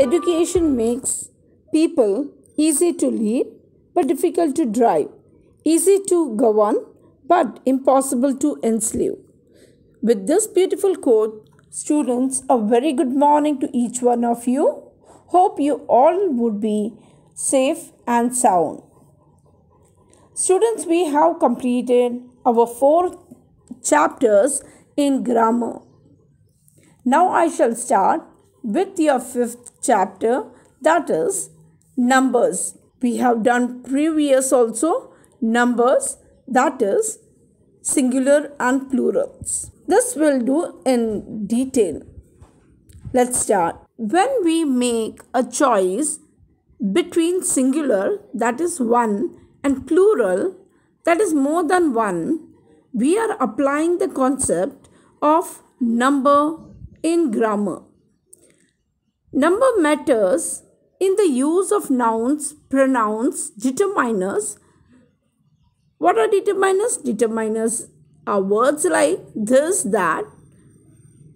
Education makes people easy to lead but difficult to drive, easy to govern but impossible to enslave. With this beautiful quote, students, a very good morning to each one of you. Hope you all would be safe and sound. Students, we have completed our 4 chapters in grammar. Now I shall start with your 5th chapter, that is numbers. We have done previous also numbers, that is singular and plurals. This will do in detail. Let's start. When we make a choice between singular, that is one, and plural, that is more than one, we are applying the concept of number in grammar. Number matters in the use of nouns, pronouns, determiners. What are determiners? Determiners are words like this, that,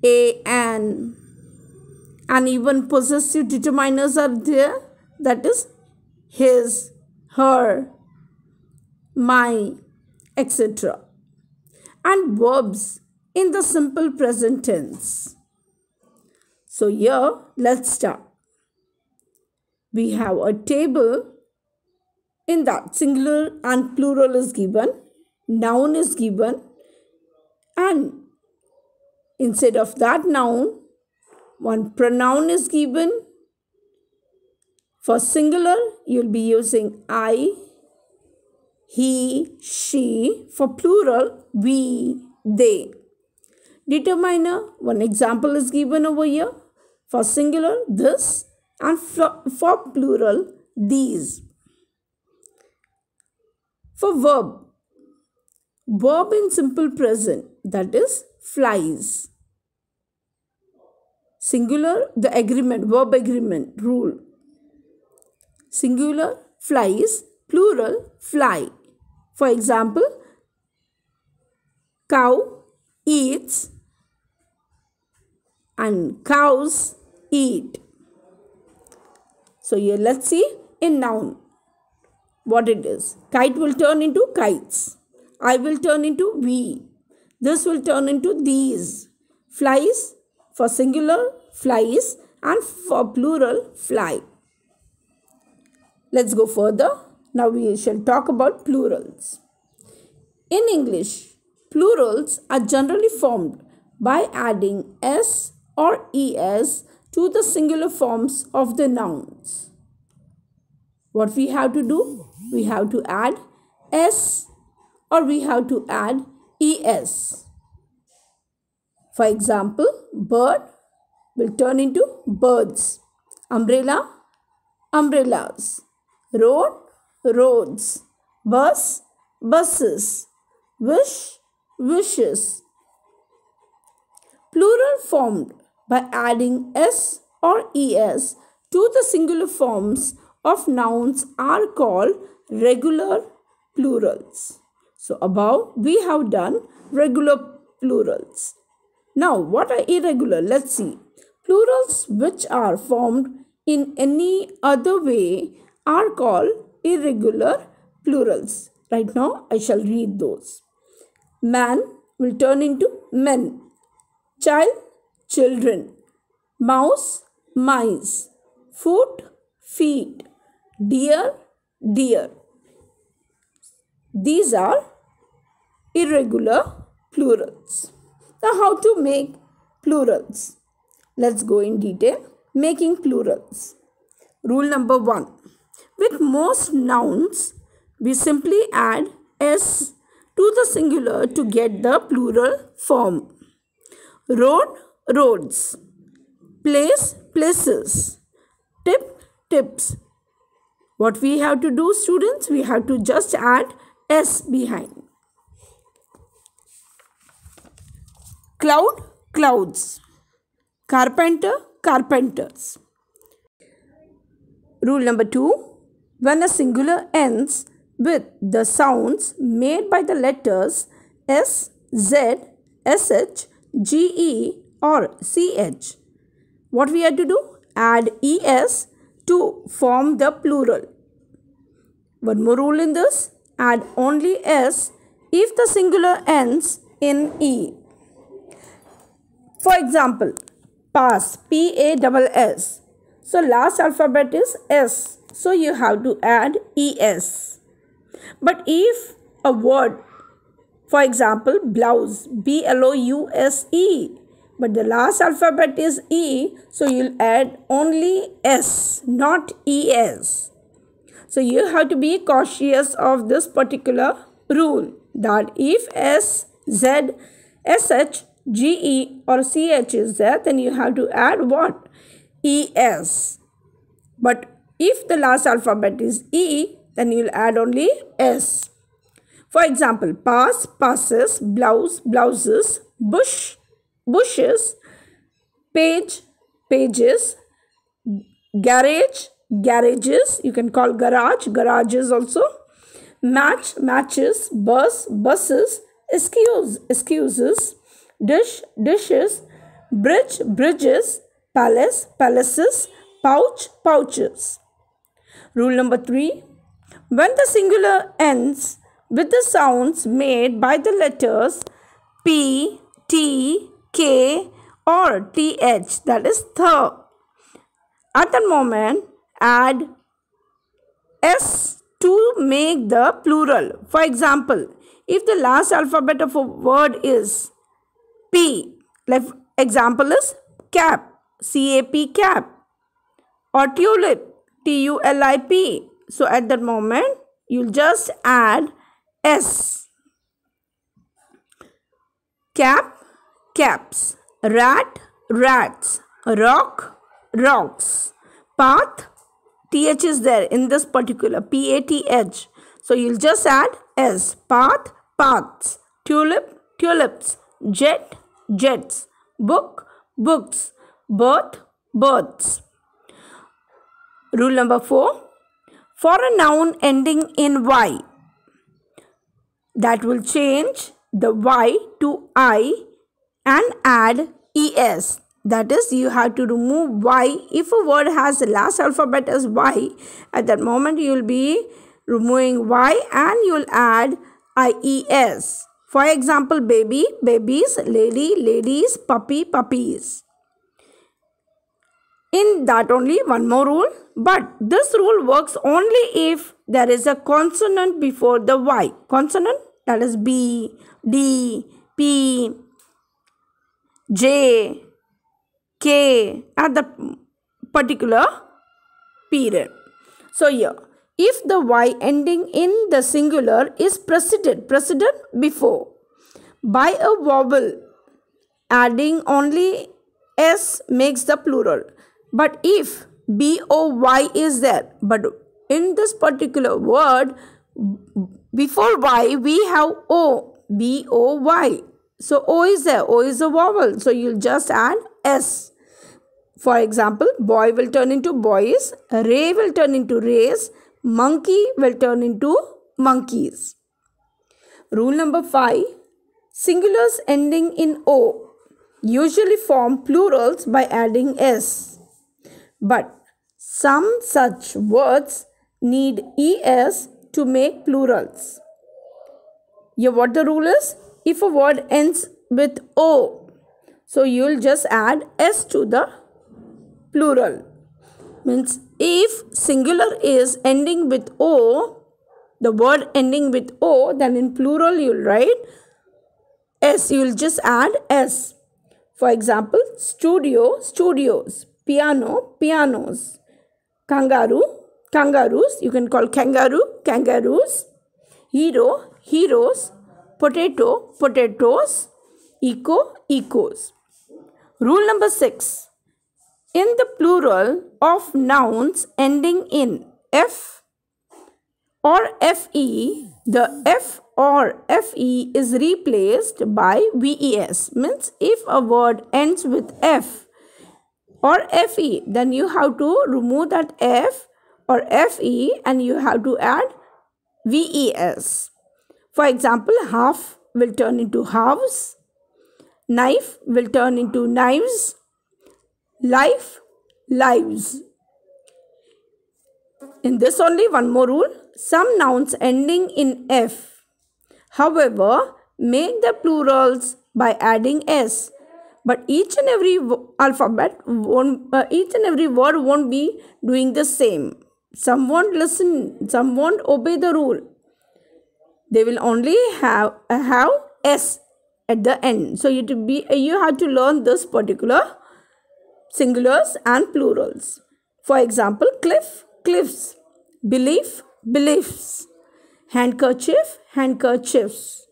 a, an, and even possessive determiners are there, that is his, her, my, etc. And verbs in the simple present tense. So here, let's start. We have a table. In that, singular and plural is given, noun is given, and instead of that noun, one pronoun is given. For singular, you'll be using I, he, she. For plural, we, they. Determiner, one example is given over here. For singular, this, and for plural, these. For verb in simple present, that is flies. Singular, the agreement, verb agreement rule. Singular, flies, plural, fly. For example, cow eats and cows eat. So here let's see in noun what it is. Kite will turn into kites. I will turn into we. This will turn into these. Flies, for singular, flies, and for plural, fly. Let's go further. Now we shall talk about plurals. In English, plurals are generally formed by adding s or es to the singular forms of the nouns. What we have to do? We have to add s or we have to add es. For example, bird will turn into birds. Umbrella, umbrellas. Road, roads. Bus, buses. Wish, wishes. Plural formed by adding s or es to the singular forms of nouns are called regular plurals. So above we have done regular plurals. Now what are irregular? Let's see. Plurals which are formed in any other way are called irregular plurals. Right now I shall read those. Man will turn into men. Child, children. Mouse, mice. Foot, feet. Deer, deer. These are irregular plurals. Now how to make plurals? Let's go in detail. Making plurals. Rule number 1. With most nouns, we simply add s to the singular to get the plural form. Road, roads. Place, places. Tip, tips. What we have to do, students? We have to just add s behind. Cloud, clouds. Carpenter, carpenters. Rule number 2. When a singular ends with the sounds made by the letters S, Z, SH, GE or CH, what we have to do? add es to form the plural. One more rule in this, add only s if the singular ends in e. For example, pass, P-A-S-S. So last alphabet is S. So you have to add es. But if a word, for example, blouse, B-L-O-U-S-E, but the last alphabet is E, so you'll add only S, not ES. So you have to be cautious of this particular rule, that if S, Z, SH, GE or CH is there, then you have to add what? ES. But if the last alphabet is E, then you'll add only S. For example, pass, passes, blouse, blouses, bush, bushes, page, pages, garage, garages, you can call garage, garages also, match, matches, bus, buses, excuse, excuses, dish, dishes, bridge, bridges, palace, palaces, pouch, pouches. Rule number 3. When the singular ends with the sounds made by the letters P, T, K or TH, that is th, at that moment add S to make the plural. For example, if the last alphabet of a word is P, like example is cap, C-A-P, cap, or tulip, T-U-L-I-P. So at that moment, you'll just add S. Cap, caps, rat, rats, rock, rocks, path, TH is there in this particular, P-A-T-H. So you'll just add S, path, paths, tulip, tulips, jet, jets, book, books, birth, births. Rule number 4. For a noun ending in Y, that will change the Y to I and add ES. That is, you have to remove Y. If a word has the last alphabet as Y, at that moment you will be removing Y and you will add IES. For example, baby, babies, lady, ladies, puppy, puppies. In that only one more rule, but this rule works only if there is a consonant before the Y. Consonant, that is B, D, P, J, K at the particular period. So here, if the Y ending in the singular is preceded before by a vowel, adding only S makes the plural. But if B-O-Y is there, but in this particular word, before Y we have O, B-O-Y. So O is there, O is a vowel. So you'll just add S. For example, boy will turn into boys, ray will turn into rays, monkey will turn into monkeys. Rule number 5. Singulars ending in O usually form plurals by adding S. But some such words need ES to make plurals. Here what the rule is? If a word ends with O, so you will just add S to the plural. Means if singular is ending with O, the word ending with O, then in plural you will write S. You will just add S. For example, studio, studios, piano, pianos, kangaroo, kangaroos, you can call kangaroo, kangaroos, hero, heroes, potato, potatoes, eco, ecos. Rule number 6. In the plural of nouns ending in F or FE, the F or FE is replaced by VES. Means if a word ends with F or FE, then you have to remove that F or FE and you have to add VES. For example, half will turn into halves, knife will turn into knives, life, lives. In this only one more rule, some nouns ending in F, however, make the plurals by adding S. But each and every each and every word won't be doing the same. Some won't listen, some won't obey the rule. They will only have S at the end. So you have to learn this particular singulars and plurals. For example, cliff, cliffs, belief, beliefs, handkerchief, handkerchiefs.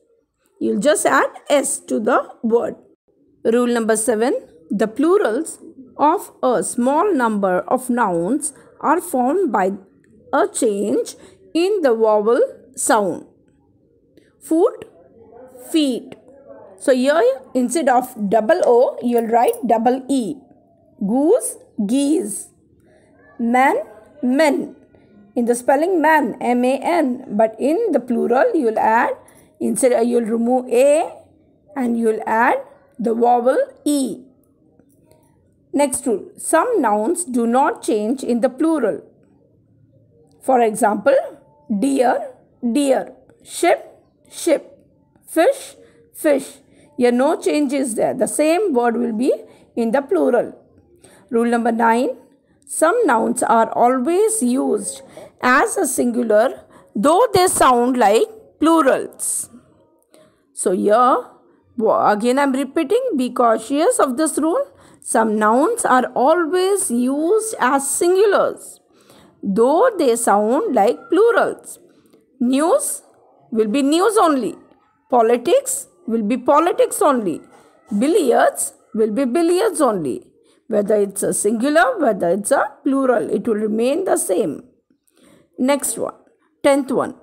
You'll just add S to the word. Rule number 7. The plurals of a small number of nouns are formed by a change in the vowel sound. Foot, feet. So here instead of double O, you'll write double E. Goose, geese. Man, men. In the spelling man, M-A-N. But in the plural, you'll remove A and you'll add the vowel E. Next rule. Some nouns do not change in the plural. For example, deer, deer. Ship, ship. Fish, fish. Here no change is there. The same word will be in the plural. Rule number 9. Some nouns are always used as a singular though they sound like plurals. So here again I am repeating, be cautious of this rule. Some nouns are always used as singulars though they sound like plurals. News will be news only. Politics will be politics only. Billiards will be billiards only. Whether it's a singular, whether it's a plural, it will remain the same. Next one, 10th one.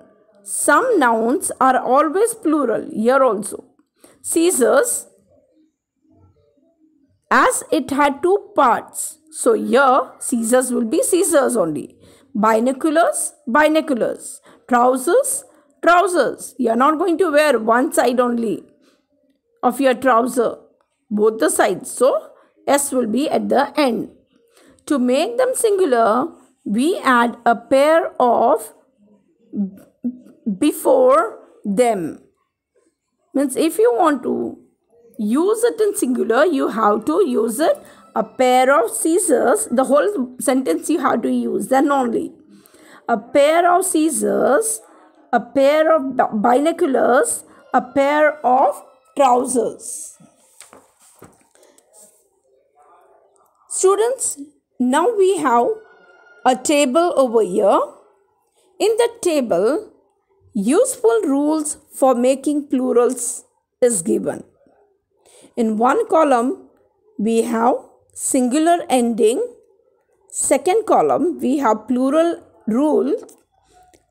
Some nouns are always plural, here also. Scissors, as it had two parts. So here, scissors will be scissors only. Binoculars, binoculars. Trousers, trousers. You are not going to wear one side only of your trouser, both the sides. So S will be at the end. To make them singular, we add a pair of before them. Means if you want to use it in singular, you have to use it a pair of scissors. The whole sentence you have to use, then only. A pair of scissors, a pair of binoculars, a pair of trousers. Students, now we have a table over here. In the table, useful rules for making plurals is given. In one column, we have singular ending. Second column, we have plural rules.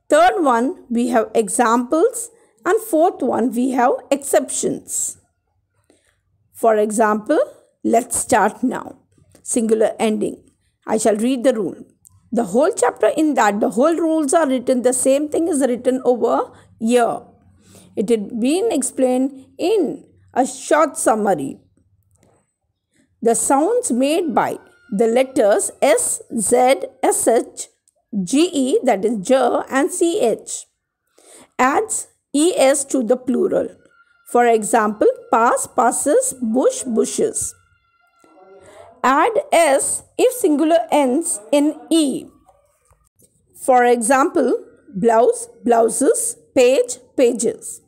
Third one, we have examples. And fourth one, we have exceptions. For example, let's start now. Singular ending. I shall read the rule. The whole chapter in that, the whole rules are written. The same thing is written over here. It had been explained in a short summary. The sounds made by the letters S, Z, SH, GE, that is J, and CH adds ES to the plural. For example, pass, passes, bush, bushes. Add S if singular ends in E. For example, blouse, blouses, page, pages.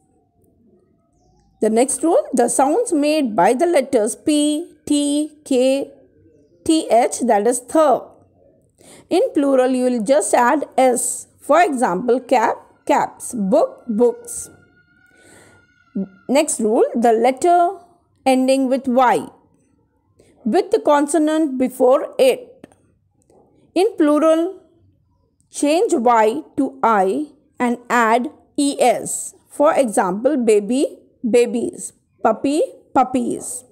The next rule, the sounds made by the letters P, T, K, TH, that is th. In plural, you will just add S. For example, cap, caps, book, books. Next rule, the letter ending with Y, with the consonant before it. In plural, change Y to I and add ES. For example, baby, babies, puppy, puppies.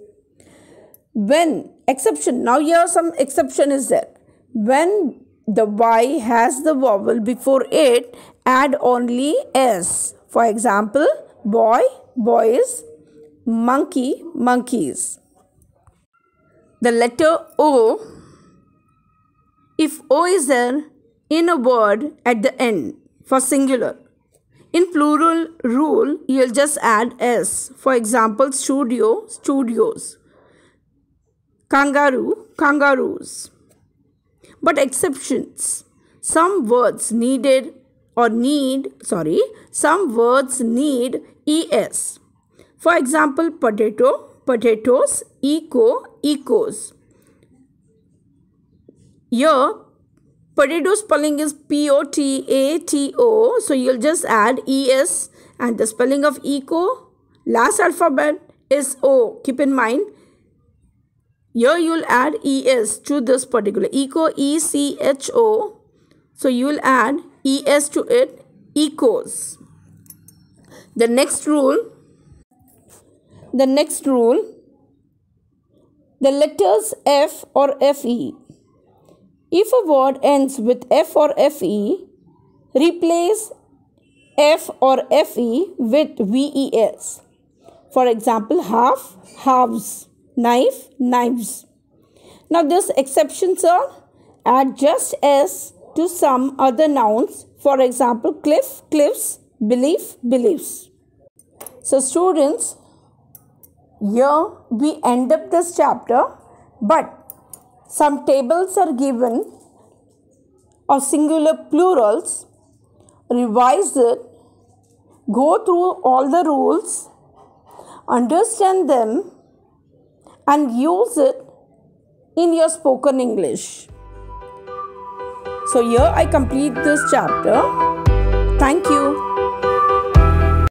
When exception, now here some exception is there. When the Y has the vowel before it, add only S. For example, boy, boys, monkey, monkeys. The letter O if O is there in a word at the end for singular. In plural rule, you'll just add S. For example, studio, studios. Kangaroo, kangaroos. But exceptions. Some words some words need ES. For example, potato, potatoes, eco, ecos. Here, potato spelling is Potato, so you'll just add ES, and the spelling of eco, last alphabet is O. Keep in mind, here you'll add ES to this particular eco, ECHO. So you'll add ES to it, ecos. The next rule, the letters F or FE. If a word ends with F or FE, replace F or FE with VES. For example, half, halves, knife, knives. Now these exceptions are add just S to some other nouns. For example, cliff, cliffs, belief, beliefs. So students, here we end up this chapter, but some tables are given of singular plurals. Revise it, go through all the rules, understand them, and use it in your spoken English. So here I complete this chapter. Thank you.